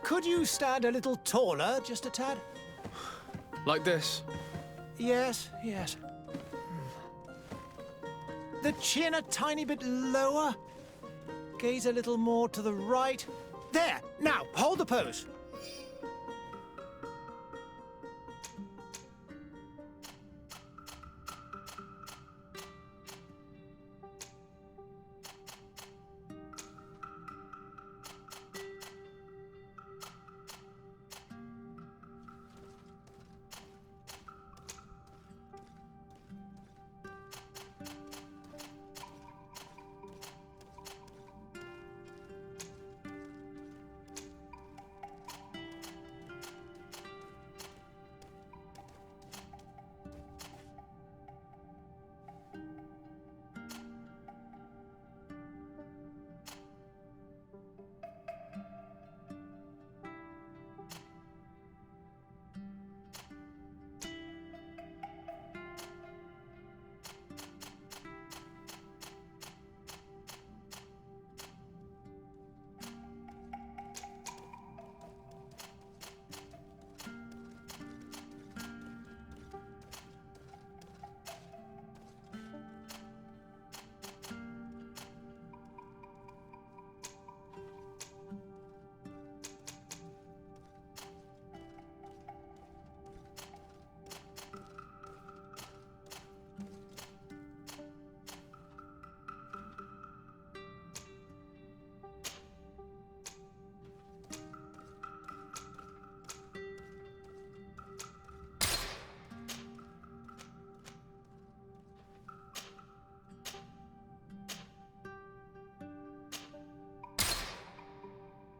Could you stand a little taller, just a tad? Like this? Yes, yes. The chin a tiny bit lower. Gaze a little more to the right. There! Now, hold the pose.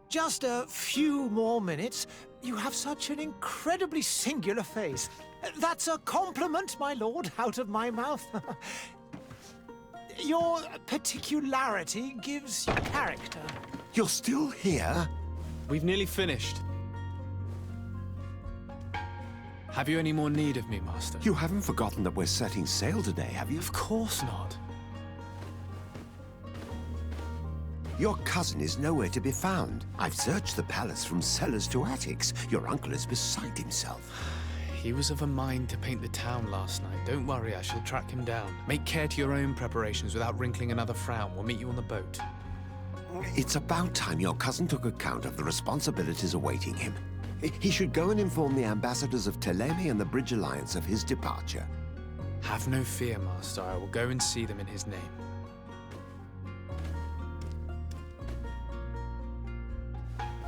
Just a few more minutes. You have such an incredibly singular face. That's a compliment, my lord, out of my mouth. Your particularity gives you character. You're still here? We've nearly finished. Have you any more need of me, Master? You haven't forgotten that we're setting sail today, have you? Of course not. Your cousin is nowhere to be found. I've searched the palace from cellars to attics. Your uncle is beside himself. He was of a mind to paint the town last night. Don't worry, I shall track him down. Make care to your own preparations without wrinkling another frown. We'll meet you on the boat. It's about time your cousin took account of the responsibilities awaiting him. He should go and inform the ambassadors of Telemi and the Bridge Alliance of his departure. Have no fear, Master. I will go and see them in his name.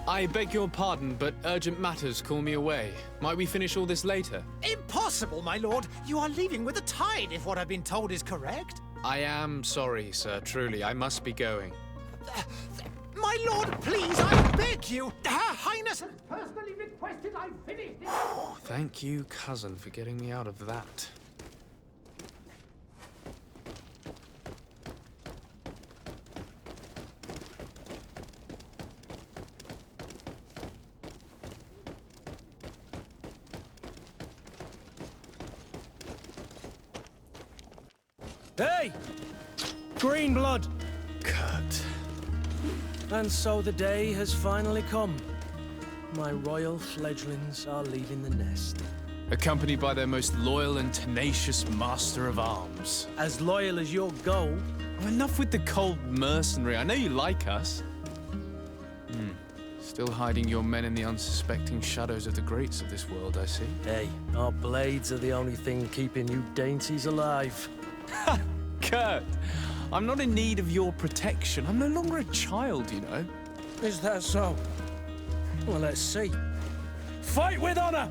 I beg your pardon, but urgent matters call me away. Might we finish all this later? Impossible, my lord. You are leaving with the tide, if what I've been told is correct. I am sorry, sir. Truly, I must be going. My lord, please, I beg you. Her Highness has personally requested I finish this. Thank you, cousin, for getting me out of that. Hey! Green blood! Kurt. And so the day has finally come. My royal fledglings are leaving the nest. Accompanied by their most loyal and tenacious master of arms. As loyal as your gold. Oh, enough with the cold mercenary. I know you like us. Still hiding your men in the unsuspecting shadows of the greats of this world, I see. Hey, our blades are the only thing keeping you dainties alive. Ha! Kurt! I'm not in need of your protection. I'm no longer a child, you know. Is that so? Well, let's see. Fight with honor!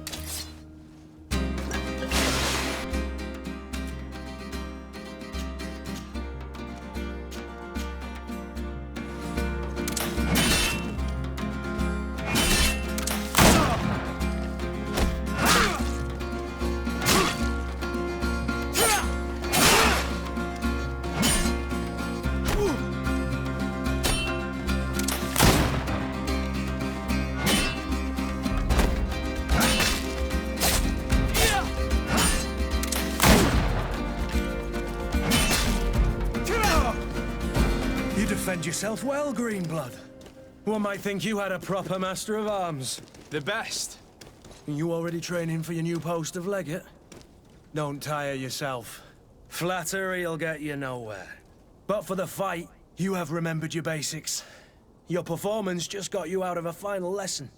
Defend yourself well, Greenblood. One might think you had a proper master of arms. The best. You already training for your new post of legate? Don't tire yourself. Flattery'll get you nowhere. But for the fight, you have remembered your basics. Your performance just got you out of a final lesson.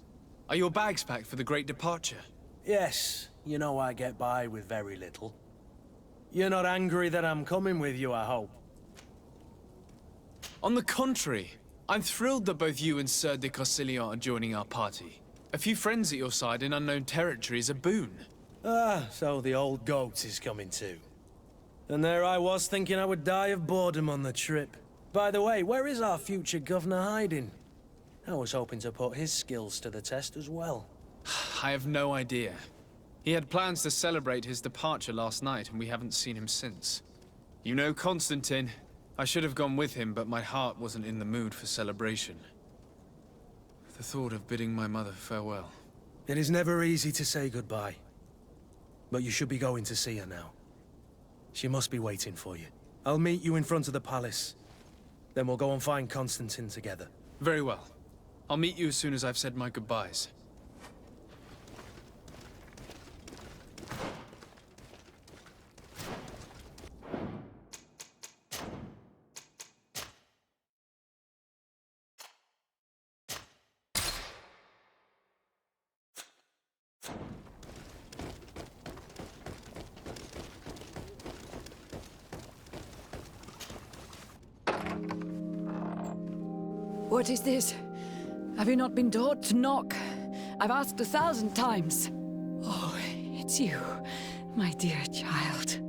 Are your bags packed for the great departure? Yes, you know I get by with very little. You're not angry that I'm coming with you, I hope. On the contrary, I'm thrilled that both you and Sir de Corsilion are joining our party. A few friends at your side in unknown territory is a boon. Ah, so the old goat is coming too. And there I was thinking I would die of boredom on the trip. By the way, where is our future governor hiding? I was hoping to put his skills to the test as well. I have no idea. He had plans to celebrate his departure last night, and we haven't seen him since. You know Constantine. I should have gone with him, but my heart wasn't in the mood for celebration. The thought of bidding my mother farewell. It is never easy to say goodbye. But you should be going to see her now. She must be waiting for you. I'll meet you in front of the palace. Then we'll go and find Constantine together. Very well. I'll meet you as soon as I've said my goodbyes. What is this? Have you not been taught to knock? I've asked 1,000 times. Oh, it's you, my dear child.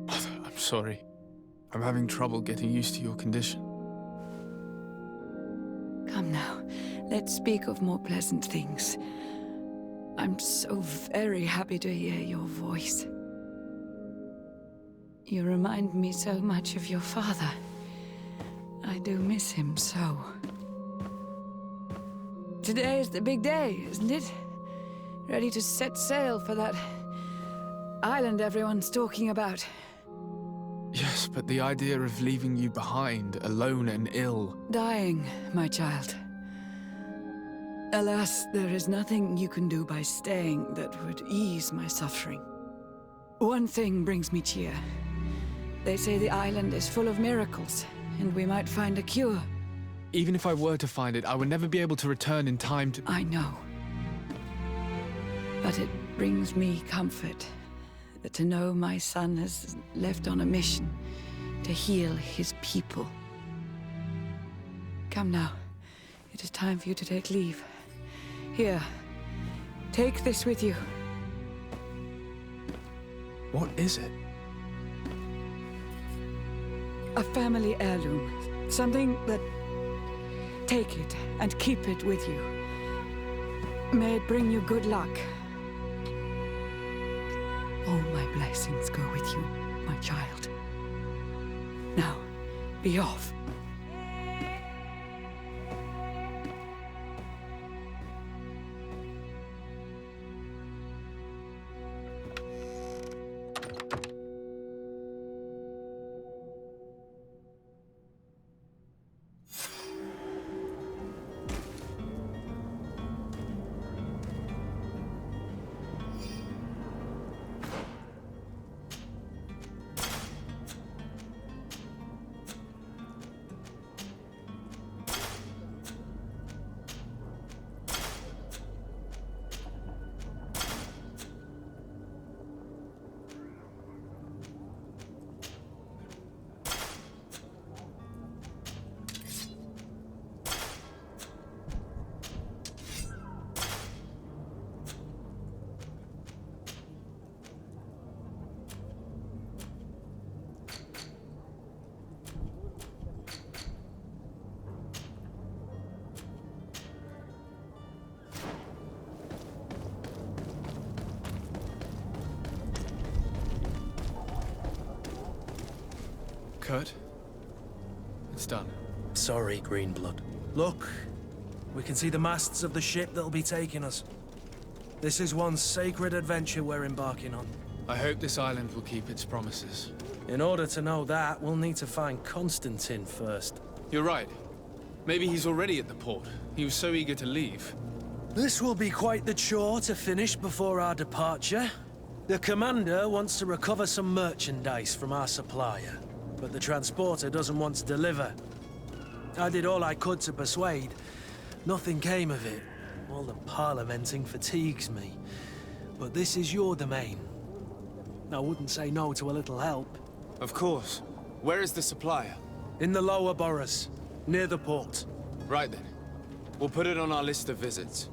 I'm sorry. I'm having trouble getting used to your condition. Come now, let's speak of more pleasant things. I'm so very happy to hear your voice. You remind me so much of your father. I do miss him so. Today is the big day, isn't it? Ready to set sail for that island everyone's talking about. Yes, but the idea of leaving you behind, alone and ill... Dying, my child. Alas, there is nothing you can do by staying that would ease my suffering. One thing brings me cheer. They say the island is full of miracles, and we might find a cure. Even if I were to find it, I would never be able to return in time to... I know. But it brings me comfort to know my son has left on a mission to heal his people. Come now. It is time for you to take leave. Here, take this with you. What is it? A family heirloom. Something that... Take it and keep it with you. May it bring you good luck. All my blessings go with you, my child. Now, be off. Kurt? It's done. Sorry, Greenblood. Look, we can see the masts of the ship that'll be taking us. This is one sacred adventure we're embarking on. I hope this island will keep its promises. In order to know that, we'll need to find Constantine first. You're right. Maybe he's already at the port. He was so eager to leave. This will be quite the chore to finish before our departure. The commander wants to recover some merchandise from our supplier, but the transporter doesn't want to deliver. I did all I could to persuade. Nothing came of it. All the parliamenting fatigues me. But this is your domain. I wouldn't say no to a little help. Of course. Where is the supplier? In the lower boroughs, near the port. Right then. We'll put it on our list of visits.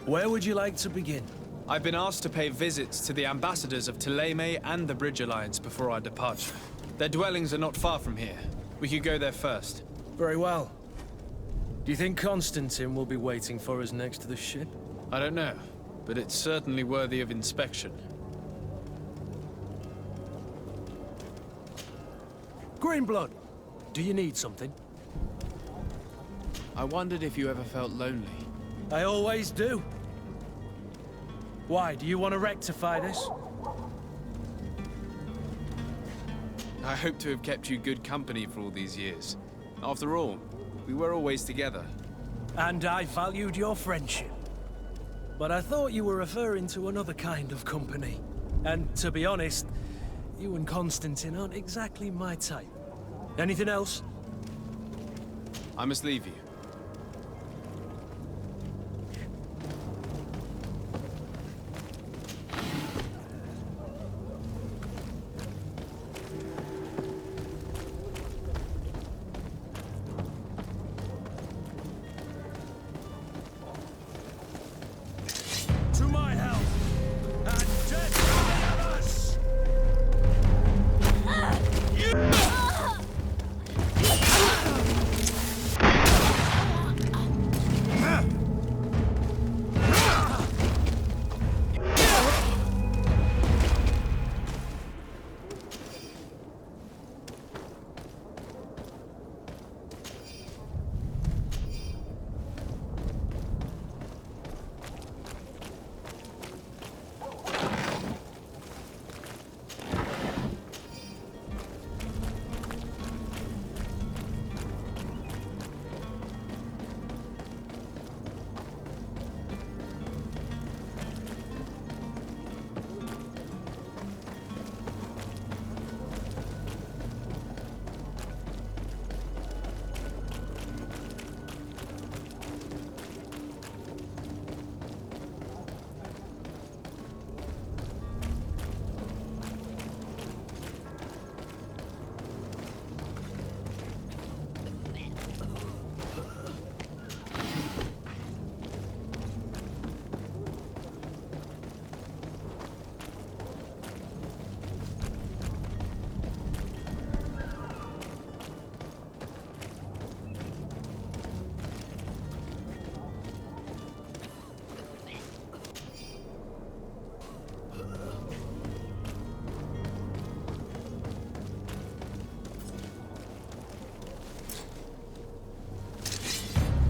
Where would you like to begin? I've been asked to pay visits to the ambassadors of Thélème and the Bridge Alliance before our departure. Their dwellings are not far from here. We could go there first. Very well. Do you think Constantine will be waiting for us next to the ship? I don't know, but it's certainly worthy of inspection. Greenblood, do you need something? I wondered if you ever felt lonely. I always do. Why, do you want to rectify this? I hope to have kept you good company for all these years. After all, we were always together. And I valued your friendship. But I thought you were referring to another kind of company. And to be honest, you and Constantine aren't exactly my type. Anything else? I must leave you. To my help! And death to the others!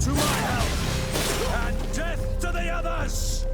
To my help! And death to the others!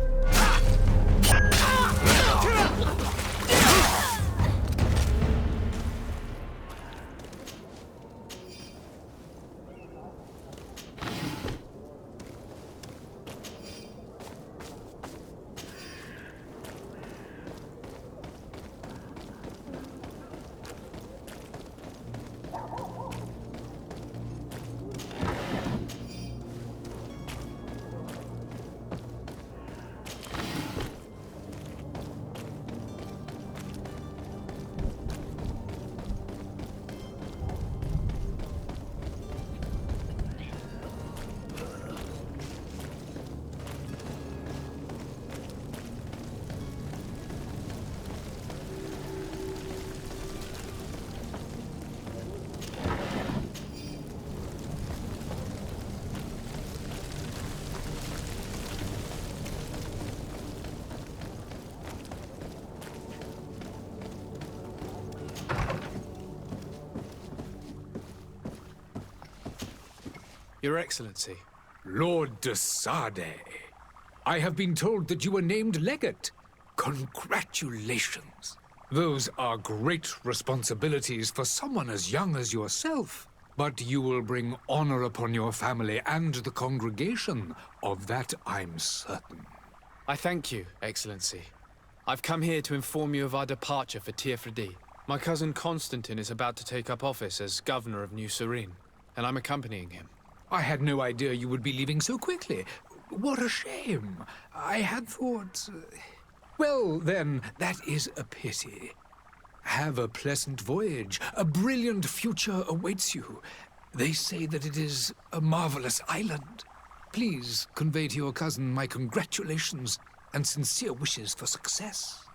Your Excellency. Lord de Sade, I have been told that you were named legate. Congratulations. Those are great responsibilities for someone as young as yourself. But you will bring honor upon your family and the congregation. Of that, I'm certain. I thank you, Excellency. I've come here to inform you of our departure for Tirfredi. My cousin Constantine is about to take up office as governor of New Serene, and I'm accompanying him. I had no idea you would be leaving so quickly. What a shame. I had thought... Well, then, that is a pity. Have a pleasant voyage. A brilliant future awaits you. They say that it is a marvelous island. Please convey to your cousin my congratulations and sincere wishes for success.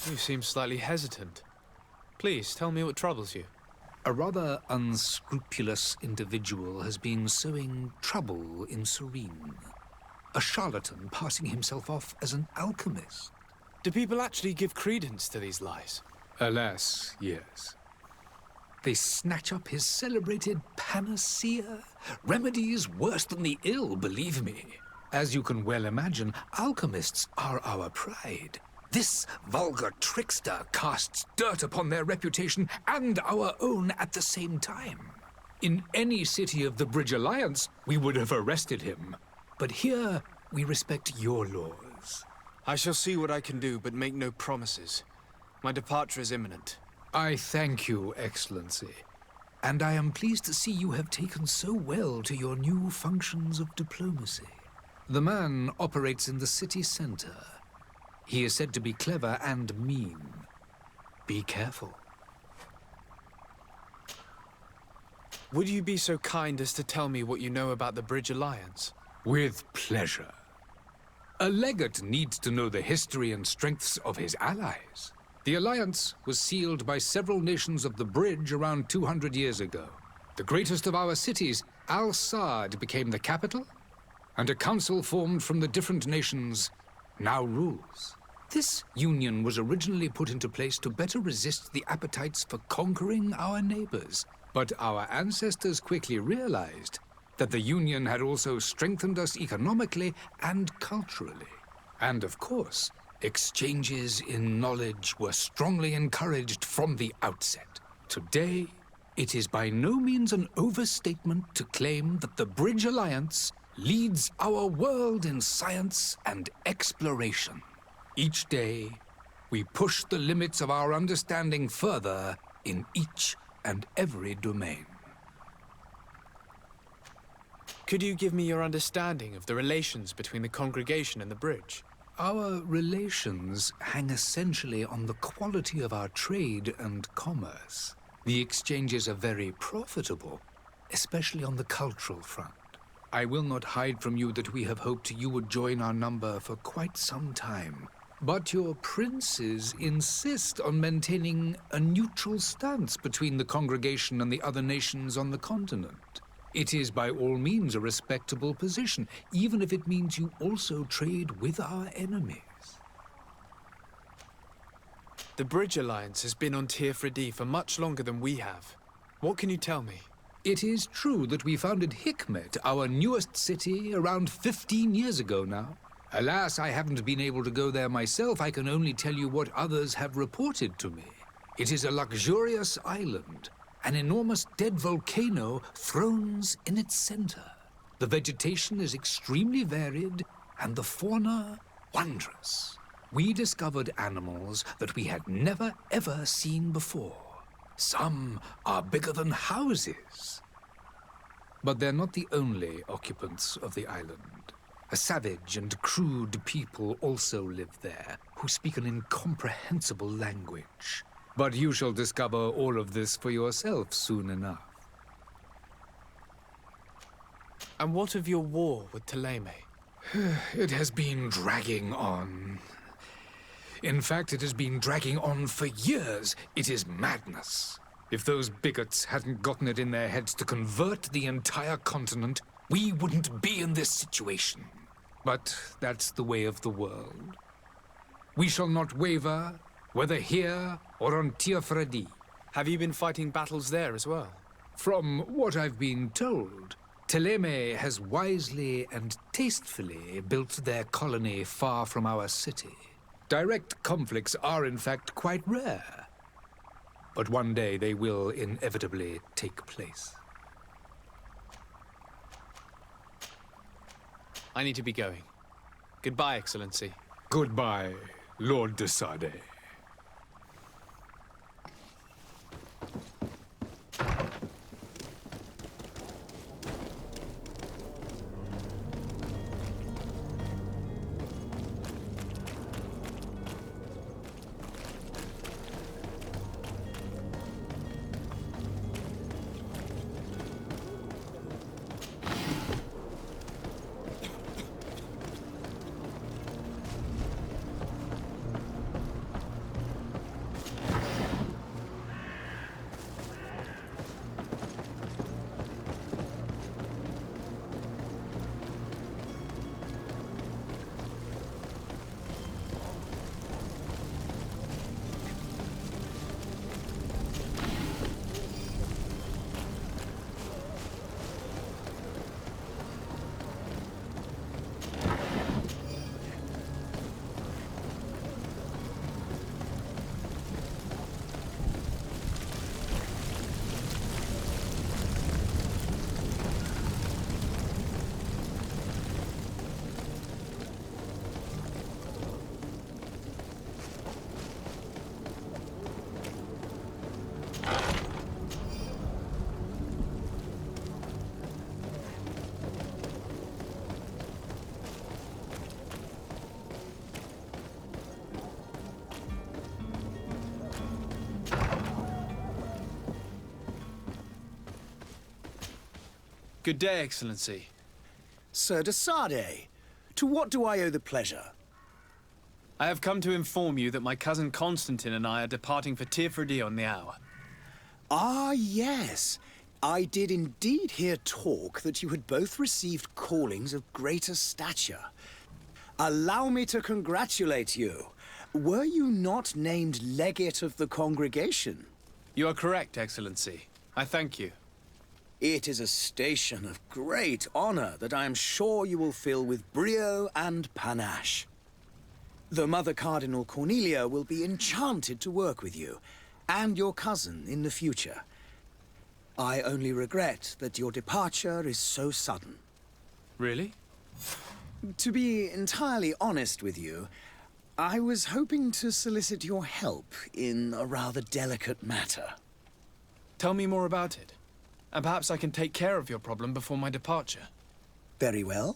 You seem slightly hesitant. Please, tell me what troubles you. A rather unscrupulous individual has been sowing trouble in Serene. A charlatan passing himself off as an alchemist. Do people actually give credence to these lies? Alas, yes. They snatch up his celebrated panacea. Remedies worse than the ill, believe me. As you can well imagine, alchemists are our pride. This vulgar trickster casts dirt upon their reputation and our own at the same time. In any city of the Bridge Alliance, we would have arrested him. But here, we respect your laws. I shall see what I can do, but make no promises. My departure is imminent. I thank you, Excellency. And I am pleased to see you have taken so well to your new functions of diplomacy. The man operates in the city center. He is said to be clever and mean. Be careful. Would you be so kind as to tell me what you know about the Bridge Alliance? With pleasure. A legate needs to know the history and strengths of his allies. The alliance was sealed by several nations of the Bridge around 200 years ago. The greatest of our cities, Al-Saad, became the capital, and a council formed from the different nations now rules. This union was originally put into place to better resist the appetites for conquering our neighbors. But our ancestors quickly realized that the union had also strengthened us economically and culturally. And of course, exchanges in knowledge were strongly encouraged from the outset. Today, it is by no means an overstatement to claim that the Bridge Alliance leads our world in science and exploration. Each day, we push the limits of our understanding further in each and every domain. Could you give me your understanding of the relations between the congregation and the Bridge? Our relations hang essentially on the quality of our trade and commerce. The exchanges are very profitable, especially on the cultural front. I will not hide from you that we have hoped you would join our number for quite some time. But your princes insist on maintaining a neutral stance between the congregation and the other nations on the continent. It is by all means a respectable position, even if it means you also trade with our enemies. The Bridge Alliance has been on Tirfredi for much longer than we have. What can you tell me? It is true that we founded Hikmet, our newest city, around 15 years ago now. Alas, I haven't been able to go there myself. I can only tell you what others have reported to me. It is a luxurious island. An enormous dead volcano thrones in its center. The vegetation is extremely varied, and the fauna wondrous. We discovered animals that we had never ever seen before. Some are bigger than houses. But they're not the only occupants of the island. A savage and crude people also live there, who speak an incomprehensible language. But you shall discover all of this for yourself soon enough. And what of your war with Thélème? It has been dragging on. In fact, it has been dragging on for years. It is madness. If those bigots hadn't gotten it in their heads to convert the entire continent, we wouldn't be in this situation. But that's the way of the world. We shall not waver, whether here or on Tirfredi. Have you been fighting battles there as well? From what I've been told, Thélème has wisely and tastefully built their colony far from our city. Direct conflicts are in fact quite rare. but one day they will inevitably take place. I need to be going. Goodbye, Excellency. Goodbye, Lord de Sade. Good day, Excellency. Sir de Sade, to what do I owe the pleasure? I have come to inform you that my cousin Constantine and I are departing for Tirfredi on the hour. Ah, yes. I did indeed hear talk that you had both received callings of greater stature. Allow me to congratulate you. Were you not named legate of the congregation? You are correct, Excellency. I thank you. It is a station of great honor that I am sure you will fill with brio and panache. The Mother Cardinal Cornelia will be enchanted to work with you, and your cousin in the future. I only regret that your departure is so sudden. Really? To be entirely honest with you, I was hoping to solicit your help in a rather delicate matter. Tell me more about it. And perhaps I can take care of your problem before my departure. Very well.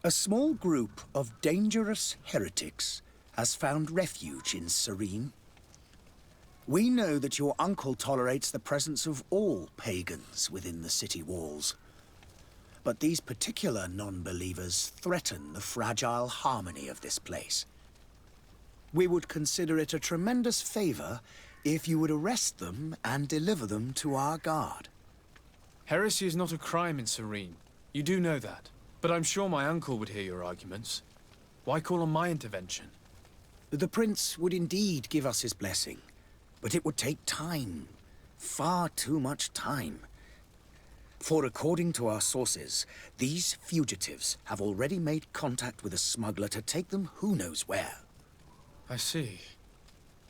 A small group of dangerous heretics has found refuge in Serene. We know that your uncle tolerates the presence of all pagans within the city walls. But these particular non-believers threaten the fragile harmony of this place. We would consider it a tremendous favor if you would arrest them and deliver them to our guard. Heresy is not a crime in Serene. You do know that. But I'm sure my uncle would hear your arguments. Why call on my intervention? The prince would indeed give us his blessing, but it would take time. Far too much time. For according to our sources, these fugitives have already made contact with a smuggler to take them who knows where. I see.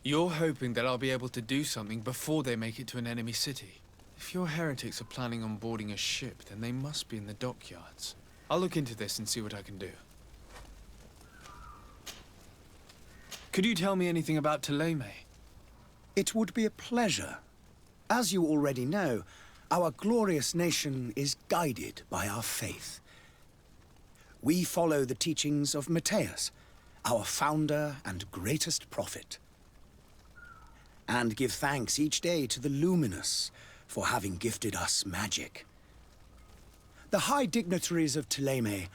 You're hoping that I'll be able to do something before they make it to an enemy city. If your heretics are planning on boarding a ship, then they must be in the dockyards. I'll look into this and see what I can do. Could you tell me anything about Thélème? It would be a pleasure. As you already know, our glorious nation is guided by our faith. We follow the teachings of Matthias, our founder and greatest prophet, and give thanks each day to the Luminous for having gifted us magic. The high dignitaries of Thélème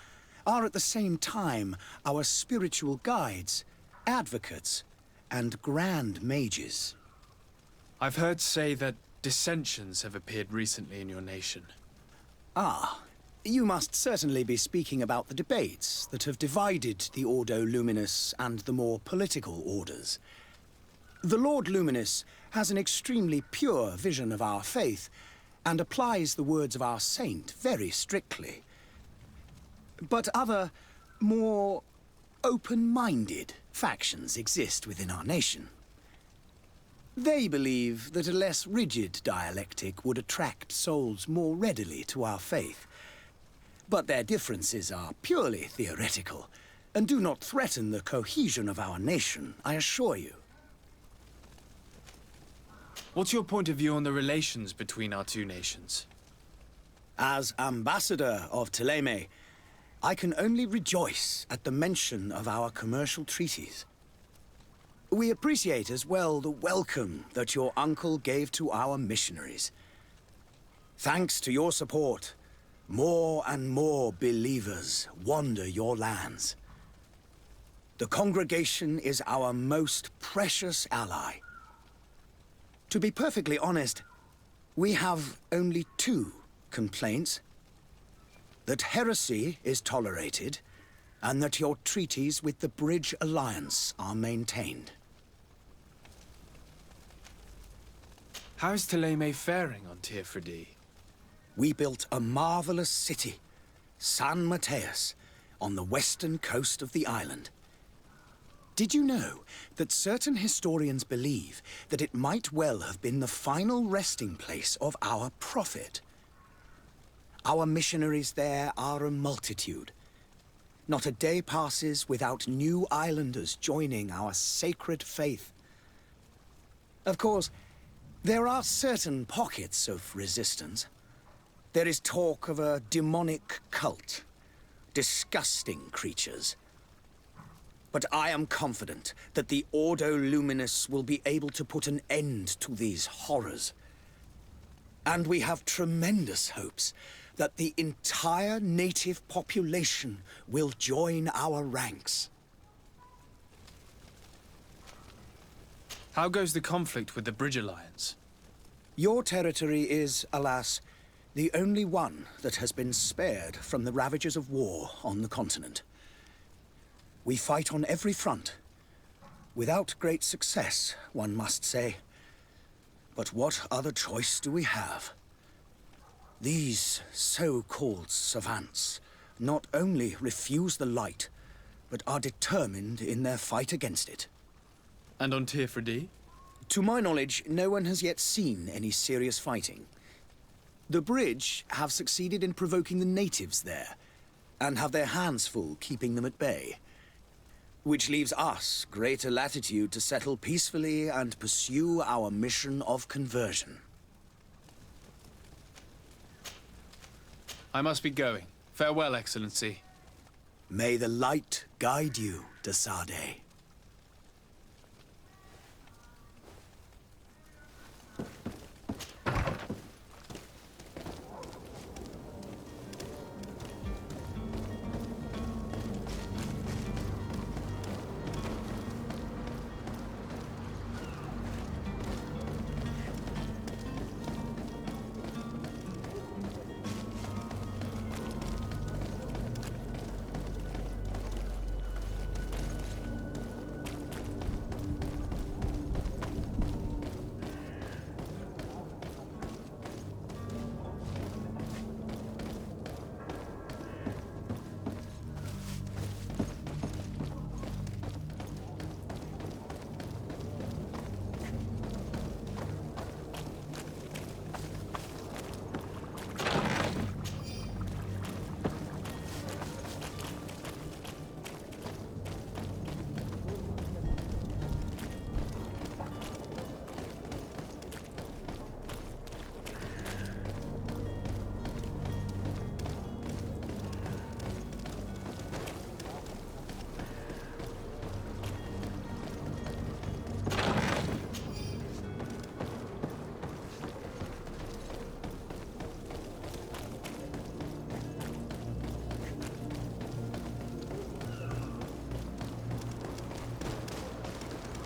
are at the same time our spiritual guides, advocates, and grand mages. I've heard say that dissensions have appeared recently in your nation. Ah, you must certainly be speaking about the debates that have divided the Ordo Luminous and the more political orders. The Lord Luminous has an extremely pure vision of our faith and applies the words of our saint very strictly. But other, more – open-minded factions exist within our nation. They believe that a less rigid dialectic would attract souls more readily to our faith. But their differences are purely theoretical, and do not threaten the cohesion of our nation, I assure you. What's your point of view on the relations between our two nations? As ambassador of Thélème, I can only rejoice at the mention of our commercial treaties. We appreciate as well the welcome that your uncle gave to our missionaries. Thanks to your support, more and more believers wander your lands. The congregation is our most precious ally. To be perfectly honest, we have only two complaints. That heresy is tolerated, and that your treaties with the Bridge Alliance are maintained. How is Thélème faring on Teofridi? We built a marvelous city, San Mateus, on the western coast of the island. Did you know that certain historians believe that it might well have been the final resting place of our prophet? Our missionaries there are a multitude. Not a day passes without new islanders joining our sacred faith. Of course, there are certain pockets of resistance. There is talk of a demonic cult, disgusting creatures. But I am confident that the Ordo Luminis will be able to put an end to these horrors. And we have tremendous hopes that the entire native population will join our ranks. How goes the conflict with the Bridge Alliance? Your territory is, alas, the only one that has been spared from the ravages of war on the continent. We fight on every front, without great success, one must say. But what other choice do we have? These so-called savants not only refuse the light, but are determined in their fight against it. And on Teofridi? To my knowledge, no one has yet seen any serious fighting. The Bridge have succeeded in provoking the natives there, and have their hands full keeping them at bay. Which leaves us greater latitude to settle peacefully and pursue our mission of conversion. I must be going. Farewell, Excellency. May the light guide you, de Sade.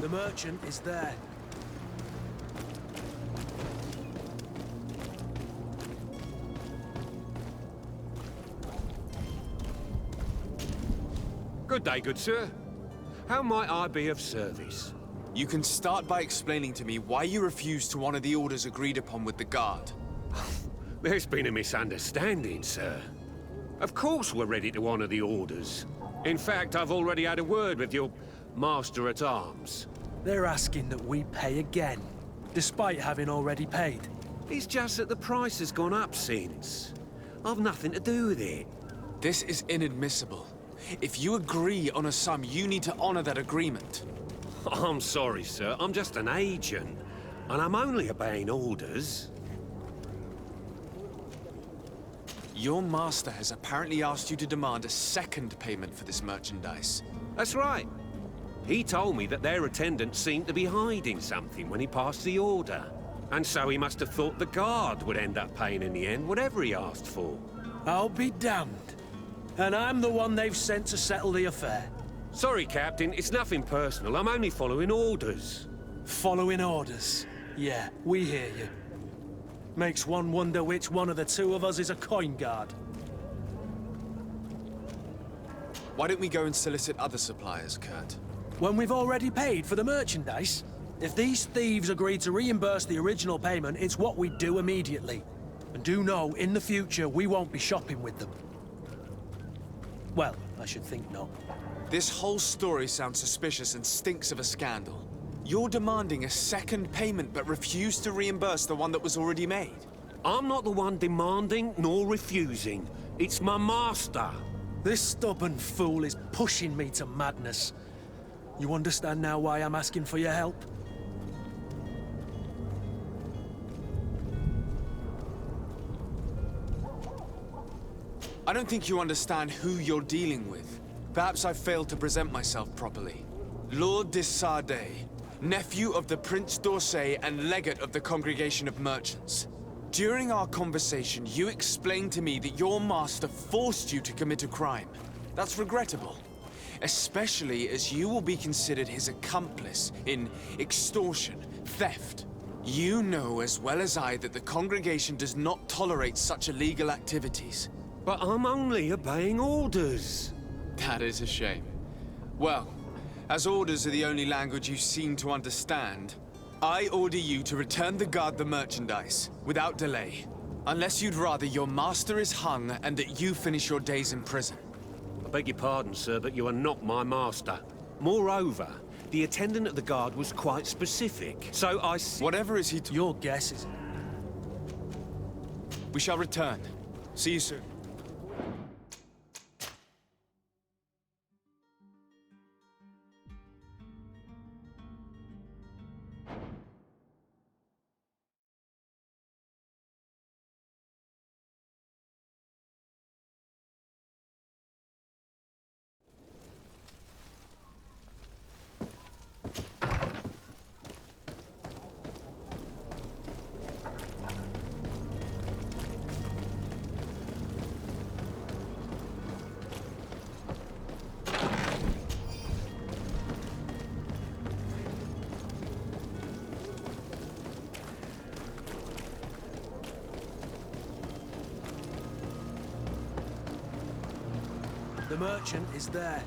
The merchant is there. Good day, good sir. How might I be of service? You can start by explaining to me why you refused to honor the orders agreed upon with the guard. There's been a misunderstanding, sir. Of course we're ready to honor the orders. In fact, I've already had a word with your master-at-arms. They're asking that we pay again. despite having already paid. It's just that the price has gone up since. I've nothing to do with it. This is inadmissible. If you agree on a sum, you need to honor that agreement. I'm sorry, sir. I'm just an agent. And I'm only obeying orders. Your master has apparently asked you to demand a second payment for this merchandise. That's right. He told me that their attendant seemed to be hiding something when he passed the order. And so he must have thought the guard would end up paying in the end, whatever he asked for. I'll be damned. And I'm the one they've sent to settle the affair. Sorry, Captain. It's nothing personal. I'm only following orders. Following orders. Yeah, we hear you. Makes one wonder which one of the two of us is a coin guard. Why don't we go and solicit other suppliers, Kurt? When we've already paid for the merchandise? If these thieves agreed to reimburse the original payment, it's what we'd do immediately. And do know, in the future, we won't be shopping with them. Well, I should think not. This whole story sounds suspicious and stinks of a scandal. You're demanding a second payment but refuse to reimburse the one that was already made. I'm not the one demanding nor refusing. It's my master. This stubborn fool is pushing me to madness. You understand now why I'm asking for your help? I don't think you understand who you're dealing with. Perhaps I failed to present myself properly. Lord de Sardet, nephew of the Prince d'Orsay and legate of the Congregation of Merchants. During our conversation, you explained to me that your master forced you to commit a crime. That's regrettable, especially as you will be considered his accomplice in extortion, theft. You know as well as I that the Congregation does not tolerate such illegal activities. But I'm only obeying orders. That is a shame. Well, as orders are the only language you seem to understand, I order you to return the guard the merchandise, without delay. Unless you'd rather your master is hung and that you finish your days in prison. I beg your pardon, sir, but you are not my master. Moreover, the attendant at the guard was quite specific, so Whatever is he Your guess is... We shall return. See you soon. The merchant is there.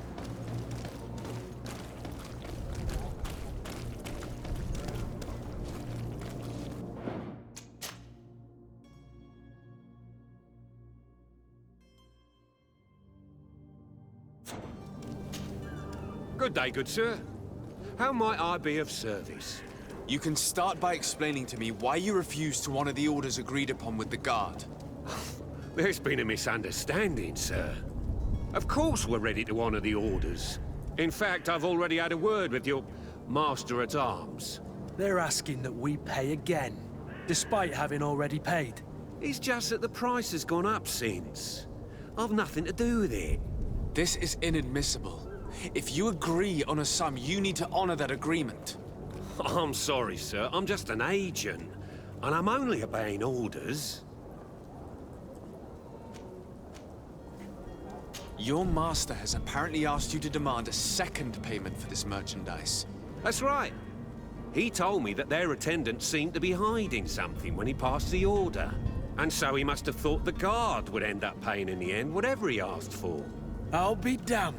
Good day, good sir. How might I be of service? You can start by explaining to me why you refuse to honor the orders agreed upon with the guard. There's been a misunderstanding, sir. Of course we're ready to honor the orders. In fact, I've already had a word with your master-at-arms. They're asking that we pay again, despite having already paid. It's just that the price has gone up since. I've nothing to do with it. This is inadmissible. If you agree on a sum, you need to honor that agreement. I'm sorry, sir. I'm just an agent. And I'm only obeying orders. Your master has apparently asked you to demand a second payment for this merchandise. That's right. He told me that their attendant seemed to be hiding something when he passed the order. And so he must have thought the guard would end up paying in the end, whatever he asked for. I'll be damned.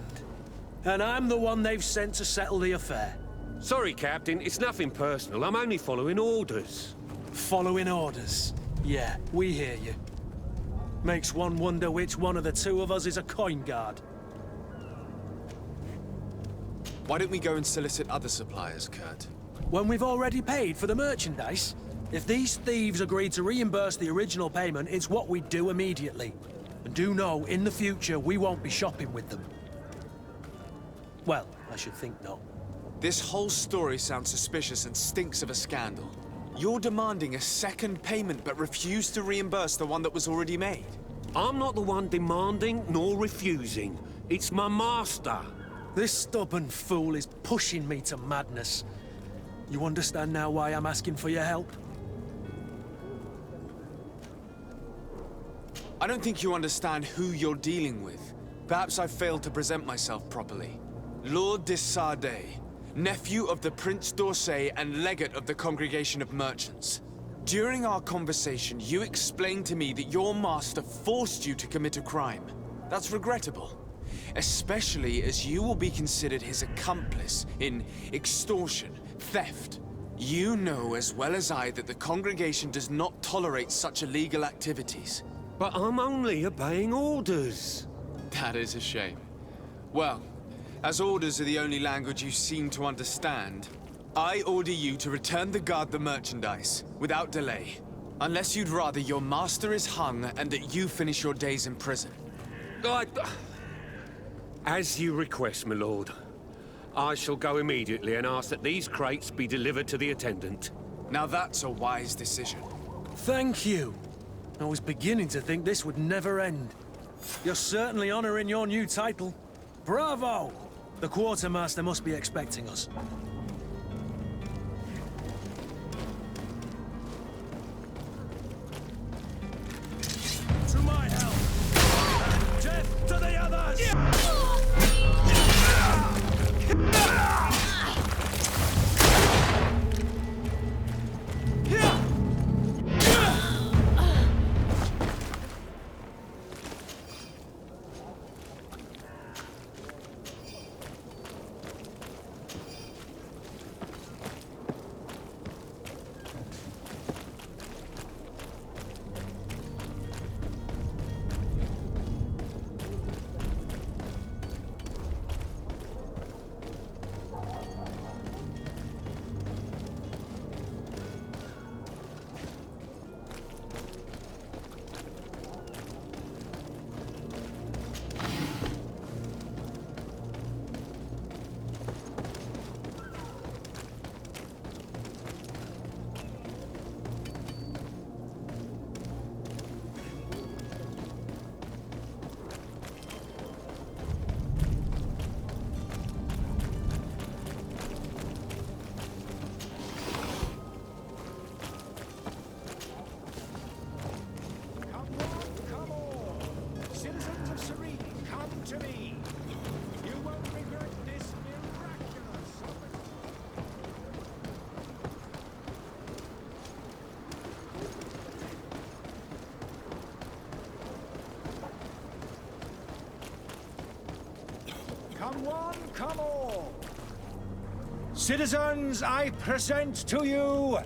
And I'm the one they've sent to settle the affair. Sorry, Captain. It's nothing personal. I'm only following orders. Following orders. Yeah, we hear you. Makes one wonder which one of the two of us is a coin guard. Why don't we go and solicit other suppliers, Kurt? When we've already paid for the merchandise? If these thieves agreed to reimburse the original payment, it's what we'd do immediately. And do know, in the future, we won't be shopping with them. Well, I should think not. This whole story sounds suspicious and stinks of a scandal. You're demanding a second payment but refuse to reimburse the one that was already made. I'm not the one demanding nor refusing. It's my master. This stubborn fool is pushing me to madness. You understand now why I'm asking for your help? I don't think you understand who you're dealing with. Perhaps I failed to present myself properly. Lord de Sardet, nephew of the Prince d'Orsay and legate of the Congregation of Merchants. During our conversation, you explained to me that your master forced you to commit a crime. That's regrettable, especially as you will be considered his accomplice in extortion, theft. You know as well as I that the congregation does not tolerate such illegal activities. But I'm only obeying orders. That is a shame. Well, as orders are the only language you seem to understand, I order you to return the guard the merchandise, without delay. Unless you'd rather your master is hung and that you finish your days in prison. As you request, my lord. I shall go immediately and ask that these crates be delivered to the attendant. Now that's a wise decision. Thank you. I was beginning to think this would never end. You're certainly honoring your new title. Bravo! The quartermaster must be expecting us. To my help! Death to the others! Come one, come all. Citizens, I present to you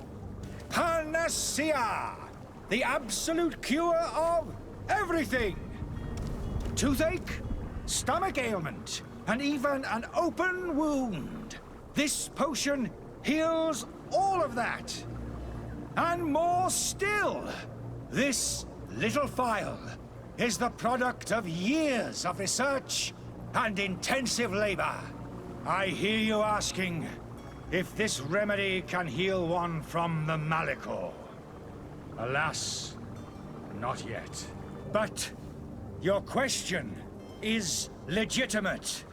Panacea, the absolute cure of everything. Toothache, stomach ailment, and even an open wound. This potion heals all of that. And more still, this little phial is the product of years of research and intensive labor. I hear you asking if this remedy can heal one from the Malachor. Alas, not yet. But your question is legitimate.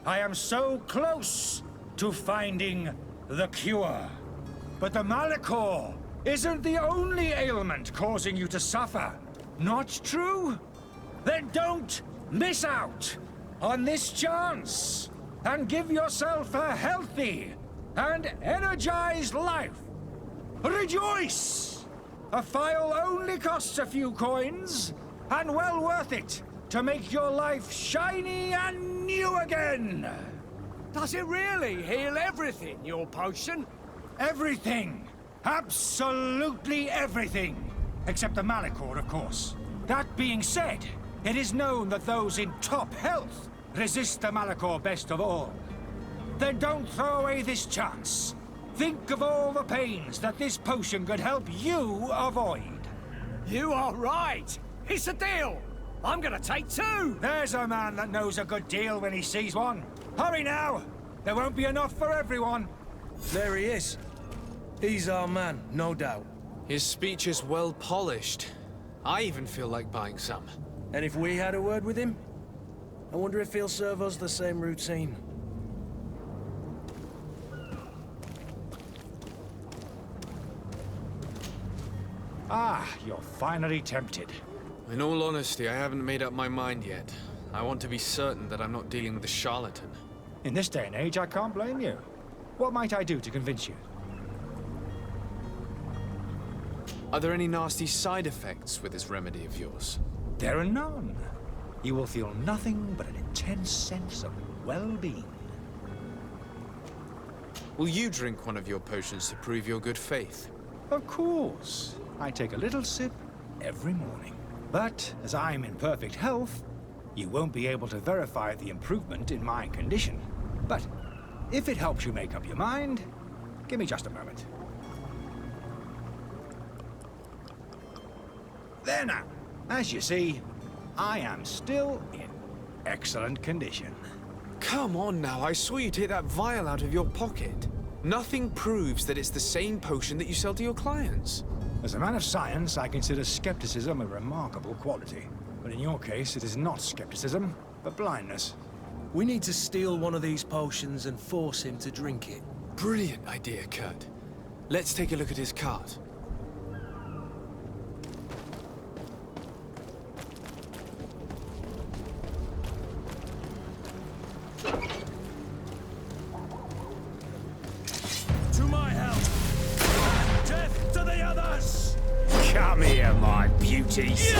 I am so close to finding the cure. But the Malachor isn't the only ailment causing you to suffer. Not true? Then don't miss out on this chance and give yourself a healthy and energized life. Rejoice! A phial only costs a few coins, and well worth it to make your life shiny and new again. Does it really heal everything, your potion? Everything. Absolutely everything. Except the Malachor, of course. That being said, it is known that those in top health resist the Malachor best of all. Then don't throw away this chance. Think of all the pains that this potion could help you avoid. You are right. It's a deal. I'm gonna take 2. There's a man that knows a good deal when he sees one. Hurry now! There won't be enough for everyone. There he is. He's our man, no doubt. His speech is well polished. I even feel like buying some. And if we had a word with him? I wonder if he'll serve us the same routine. Ah, you're finally tempted. In all honesty, I haven't made up my mind yet. I want to be certain that I'm not dealing with a charlatan. In this day and age, I can't blame you. What might I do to convince you? Are there any nasty side effects with this remedy of yours? There are none. You will feel nothing but an intense sense of well-being. Will you drink one of your potions to prove your good faith? Of course. I take a little sip every morning. But as I'm in perfect health, you won't be able to verify the improvement in my condition. But if it helps you make up your mind, give me just a moment. There now. As you see, I am still in excellent condition. Come on now, I saw you take that vial out of your pocket. Nothing proves that it's the same potion that you sell to your clients. As a man of science, I consider skepticism a remarkable quality. But in your case, it is not skepticism, but blindness. We need to steal one of these potions and force him to drink it. Brilliant idea, Kurt. Let's take a look at his cart. To my help! Death to the others! Come here, my beauties!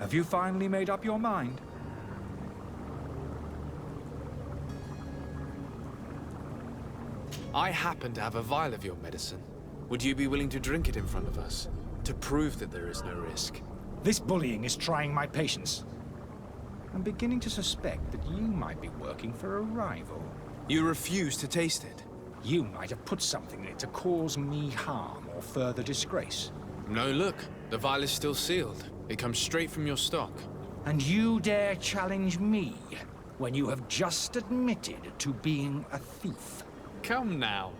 Have you finally made up your mind? I happen to have a vial of your medicine. Would you be willing to drink it in front of us? To prove that there is no risk? This bullying is trying my patience. I'm beginning to suspect that you might be working for a rival. You refuse to taste it? You might have put something in it to cause me harm or further disgrace. No, look. The vial is still sealed. It comes straight from your stock. And you dare challenge me when you have just admitted to being a thief? Come now.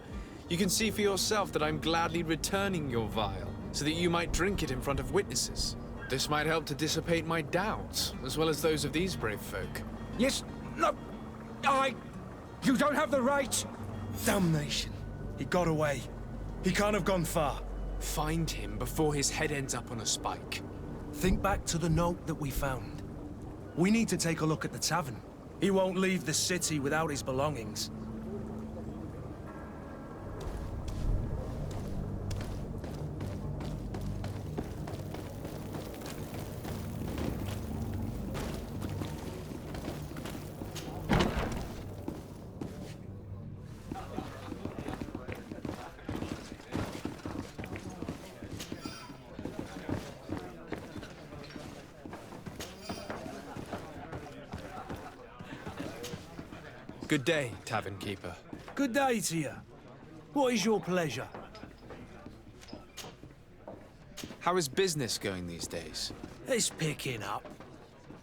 You can see for yourself that I'm gladly returning your vial, so that you might drink it in front of witnesses. This might help to dissipate my doubts, as well as those of these brave folk. Yes, no, you don't have the right. Damnation. He got away. He can't have gone far. Find him before his head ends up on a spike. Think back to the note that we found. We need to take a look at the tavern. He won't leave the city without his belongings. Good day, tavern keeper. Good day to you. What is your pleasure? How is business going these days? It's picking up.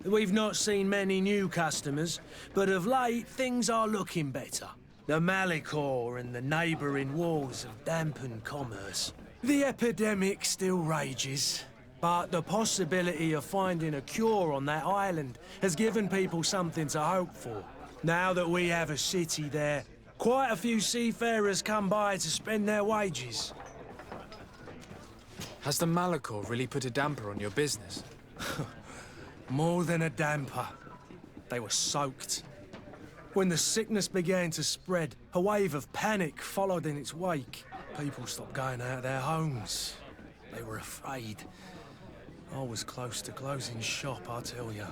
We've not seen many new customers, but of late, things are looking better. The Malicor and the neighbouring wars have dampened commerce. The epidemic still rages, but the possibility of finding a cure on that island has given people something to hope for. Now that we have a city there, quite a few seafarers come by to spend their wages. Has the Malicor really put a damper on your business? More than a damper. They were soaked. When the sickness began to spread, a wave of panic followed in its wake. People stopped going out of their homes. They were afraid. I was close to closing shop, I tell you.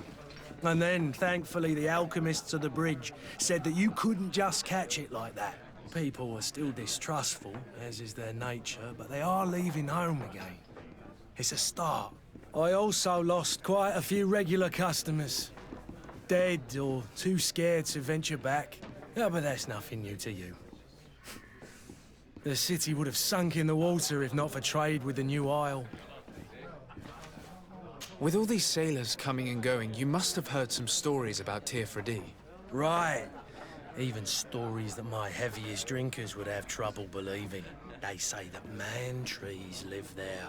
And then, thankfully, the alchemists of the bridge said that you couldn't just catch it like that. People are still distrustful, as is their nature, but they are leaving home again. It's a start. I also lost quite a few regular customers. Dead or too scared to venture back. Oh, but that's nothing new to you. The city would have sunk in the water if not for trade with the new isle. With all these sailors coming and going, you must have heard some stories about Tirfredi. Right. Even stories that my heaviest drinkers would have trouble believing. They say that man-trees live there.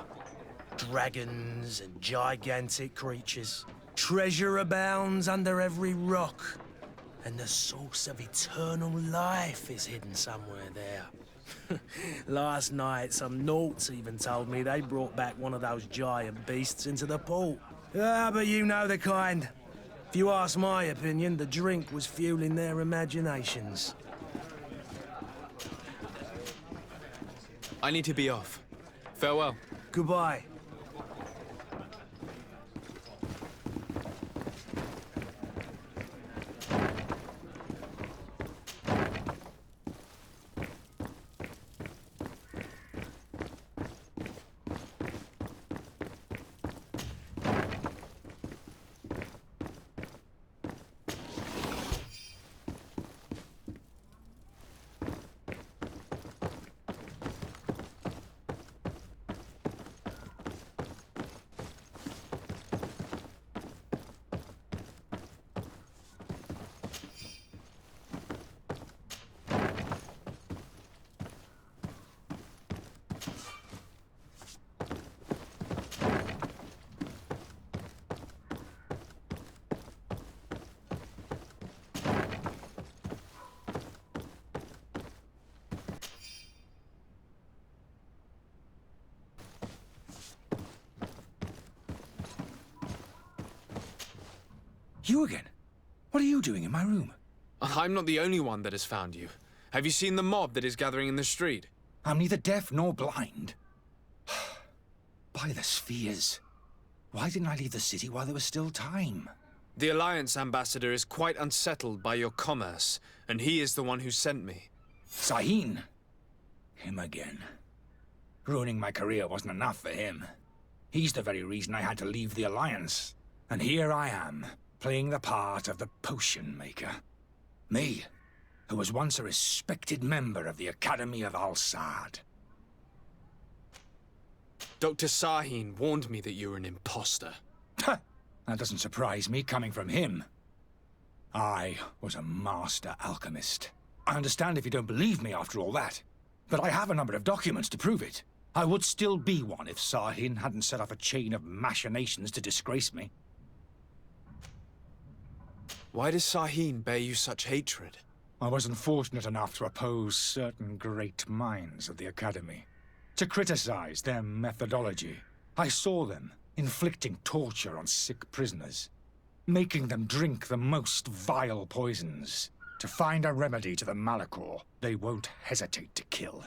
Dragons and gigantic creatures. Treasure abounds under every rock. And the source of eternal life is hidden somewhere there. Last night, some Nauts even told me they brought back one of those giant beasts into the port. Ah, but you know the kind. If you ask my opinion, the drink was fueling their imaginations. I need to be off. Farewell. Goodbye. You again? What are you doing in my room? I'm not the only one that has found you. Have you seen the mob that is gathering in the street? I'm neither deaf nor blind. By the spheres. Why didn't I leave the city while there was still time? The Alliance ambassador is quite unsettled by your commerce, and he is the one who sent me. Sahin? Him again. Ruining my career wasn't enough for him. He's the very reason I had to leave the Alliance. And here I am, playing the part of the potion maker. Me, who was once a respected member of the Academy of Al-Sad. Dr. Sahin warned me that you were an imposter. That doesn't surprise me, coming from him. I was a master alchemist. I understand if you don't believe me after all that, but I have a number of documents to prove it. I would still be one if Sahin hadn't set off a chain of machinations to disgrace me. Why does Sahin bear you such hatred? I wasn't fortunate enough to oppose certain great minds of the Academy. To criticize their methodology. I saw them inflicting torture on sick prisoners. Making them drink the most vile poisons. To find a remedy to the Malicor they won't hesitate to kill.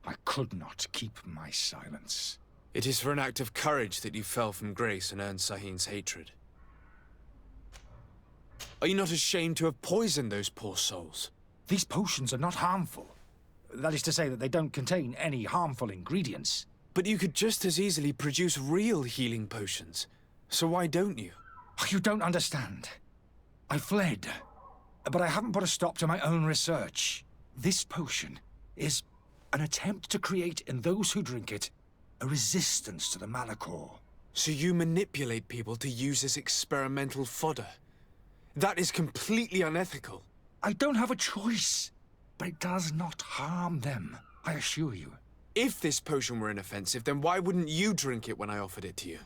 I could not keep my silence. It is for an act of courage that you fell from grace and earned Sahin's hatred. Are you not ashamed to have poisoned those poor souls? These potions are not harmful. That is to say that they don't contain any harmful ingredients. But you could just as easily produce real healing potions. So why don't you? You don't understand. I fled. But I haven't put a stop to my own research. This potion is an attempt to create in those who drink it a resistance to the Malicor. So you manipulate people to use as experimental fodder? That is completely unethical. I don't have a choice, but it does not harm them, I assure you. If this potion were inoffensive, then why wouldn't you drink it when I offered it to you?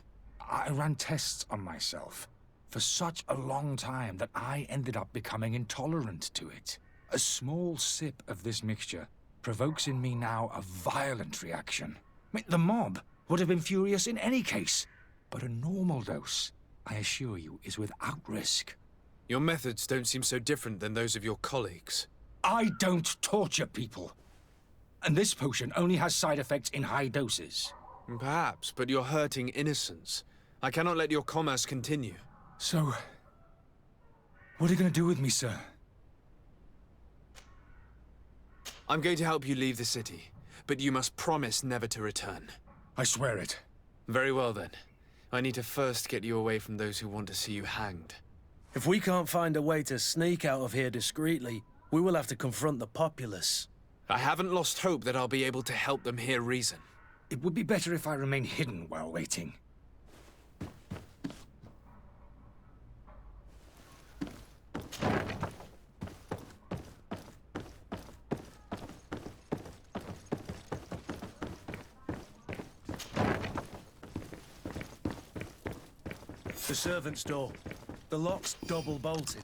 I ran tests on myself for such a long time that I ended up becoming intolerant to it. A small sip of this mixture provokes in me now a violent reaction. I mean, the mob would have been furious in any case, but a normal dose, I assure you, is without risk. Your methods don't seem so different than those of your colleagues. I don't torture people. And this potion only has side effects in high doses. Perhaps, but you're hurting innocents. I cannot let your commerce continue. So, what are you going to do with me, sir? I'm going to help you leave the city, but you must promise never to return. I swear it. Very well then. I need to first get you away from those who want to see you hanged. If we can't find a way to sneak out of here discreetly, we will have to confront the populace. I haven't lost hope that I'll be able to help them hear reason. It would be better if I remain hidden while waiting. The servant's door. The lock's double bolted.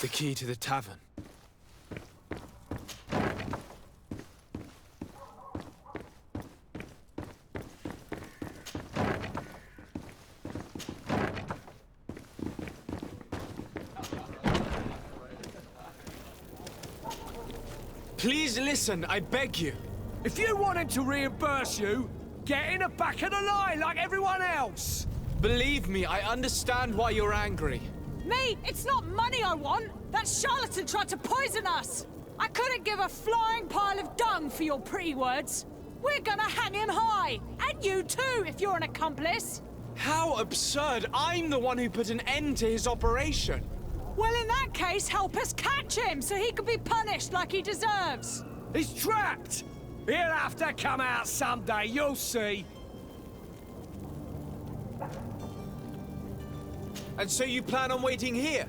The key to the tavern. Please listen, I beg you. If you want him to reimburse you, get in the back of the line like everyone else. Believe me, I understand why you're angry. Me? It's not money I want. That charlatan tried to poison us. I couldn't give a flying pile of dung for your pretty words. We're gonna hang him high. And you too, if you're an accomplice. How absurd! I'm the one who put an end to his operation. Well, in that case, help us catch him so he can be punished like he deserves. He's trapped. He'll have to come out someday, you'll see. And so you plan on waiting here?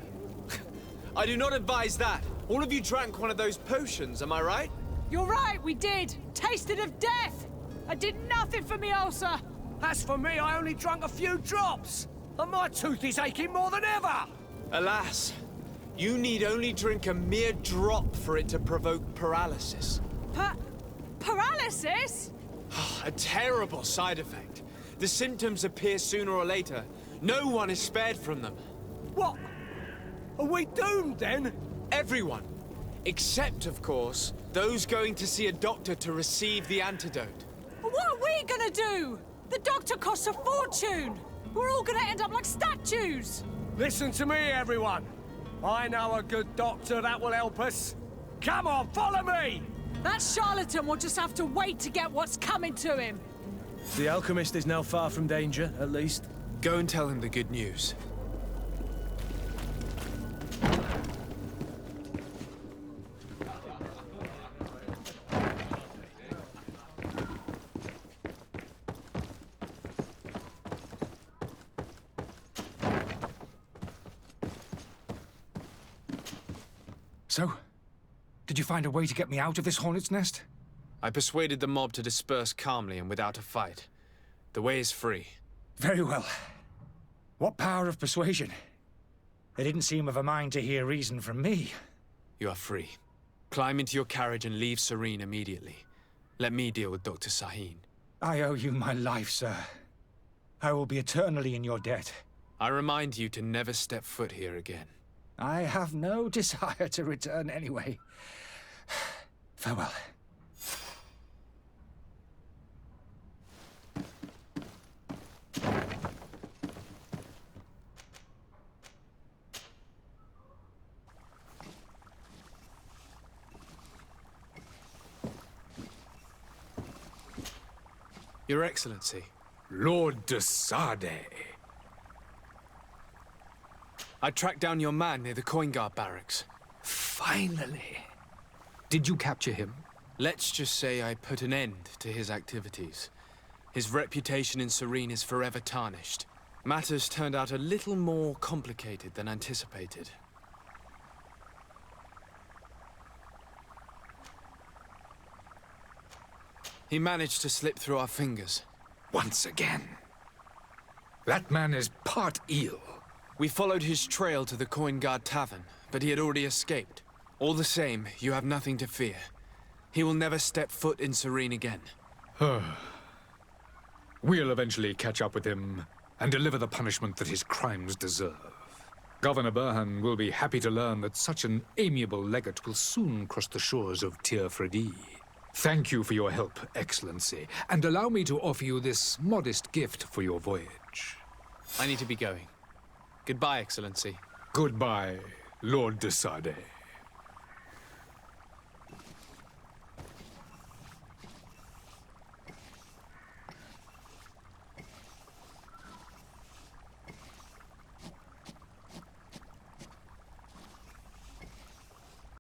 I do not advise that. All of you drank one of those potions, am I right? You're right, we did. Tasted of death. I did nothing for me ulcer. As for me, I only drank a few drops. And my tooth is aching more than ever. Alas, you need only drink a mere drop for it to provoke paralysis. Paralysis? A terrible side effect. The symptoms appear sooner or later. No one is spared from them. What? Are we doomed then? Everyone. Except, of course, those going to see a doctor to receive the antidote. What are we gonna do? The doctor costs a fortune. We're all gonna end up like statues. Listen to me, everyone. I know a good doctor that will help us. Come on, follow me! That charlatan will just have to wait to get what's coming to him. The alchemist is now far from danger, at least. Go and tell him the good news. So, did you find a way to get me out of this hornet's nest? I persuaded the mob to disperse calmly and without a fight. The way is free. Very well. What power of persuasion? They didn't seem of a mind to hear reason from me. You are free. Climb into your carriage and leave Serene immediately. Let me deal with Dr. Sahin. I owe you my life, sir. I will be eternally in your debt. I remind you to never step foot here again. I have no desire to return anyway. Farewell. Your Excellency. Lord de Sade. I tracked down your man near the coin guard barracks. Finally. Did you capture him? Let's just say I put an end to his activities. His reputation in Serene is forever tarnished. Matters turned out a little more complicated than anticipated. He managed to slip through our fingers. Once again. That man is part eel. We followed his trail to the Coin Guard Tavern, but he had already escaped. All the same, you have nothing to fear. He will never step foot in Serene again. We'll eventually catch up with him and deliver the punishment that his crimes deserve. Governor Burhan will be happy to learn that such an amiable legate will soon cross the shores of Tir Fredi. Thank you for your help, Excellency, and allow me to offer you this modest gift for your voyage. I need to be going. Goodbye, Excellency. Goodbye, Lord de Sade.